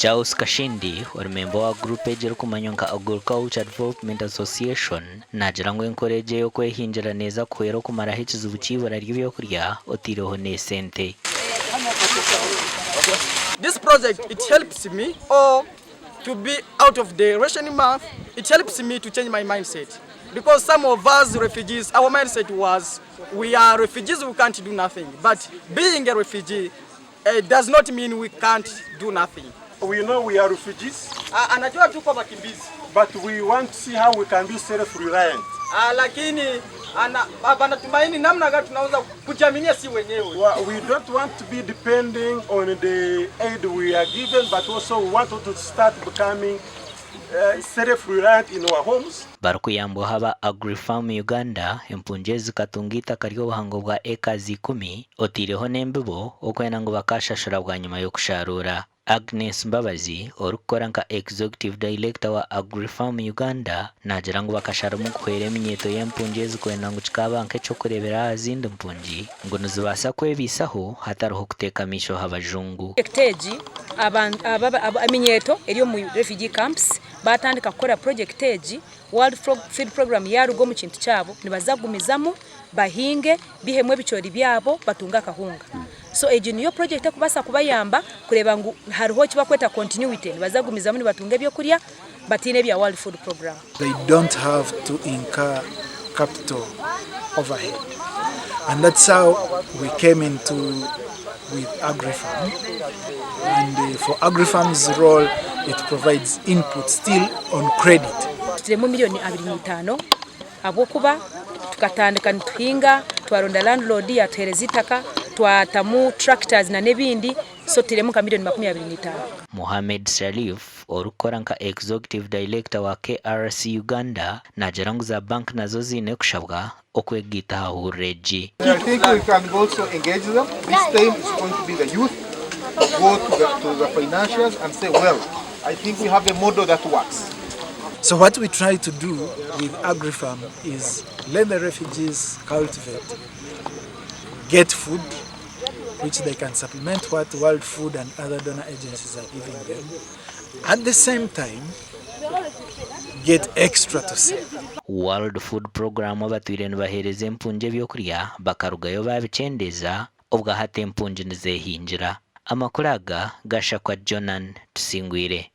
Charles Kashindi member wa group ejero kumanyonka Agriculture Development Association nagira ngo encourage yo kwehinjira neza kwero kumara hikizu bukibura ry'ibyo kurya otireho ne sente. This project, it helps me to be out of the rationing month. It helps me to change my mindset. Because some of us refugees, our mindset was, we are refugees, we can't do nothing. But being a refugee does not mean we can't do nothing. We know we are refugees, but we want to see how we can be self-reliant. We don't want to be depending on the aid we are given, but also we want to start becoming self-reliant in our homes. Barukuyambo haba AgriFarm Uganda empunjezi katungita kariyo buhango bwa ekazi 10 otireho nembibo okwena ngo bakashashura bwa nyuma yo kusharura. Agnes Mbabazi orukora nka Executive Director wa AgriFarm Uganda nagira ngo bakashara mu kwere eminyeto y'empunjezi kwena ngo kikaba cyo kurebera azindi mpunji ngo nuzibasa kwebisaho hataroho kuteka misho habajungu. Ekteji aminyeto eriyo mu refugee camps batandika gukora project eji World Food Program yarugo mu kintu cyabo nibazagumizamo bahinge bihemwe bicori byabo batunga kahunga. So eji niyo project kubasa kubayamba kureba ngo hariho kiba kweta continuity nibazagumizamo nibatunga byo kurya batine bya World Food Program. They don't have to incur capital overhead. And that's how we came into with AgriFarm. And for AgriFarm's role, it provides input still on credit. Turemo miliyoni 25 abo kuba tukatandika ntuhinga twaronda landlord yatereza itaka twatamu tractors na nebindi so turemo ka miliyoni 25. Mohamed Sharif orukora nka Executive Director wa KRC Uganda nagira ngo za bank nazo zine kushabwa okwegita hahureji. I think we can also engage them. This time it's going to be the youth go to the financials and say, well, I think we have a model that works. So what we try to do with AgriFarm is let the refugees cultivate, get food, which they can supplement what World Food and other donor agencies are giving them. At the same time, get extra to sell. World Food Program abatwire nibahereza empunje byo kurya bakarugayo babicendeza ubwo hate empunje nizehinjira. Amakuraga gashakwa Jonan Tusingwire.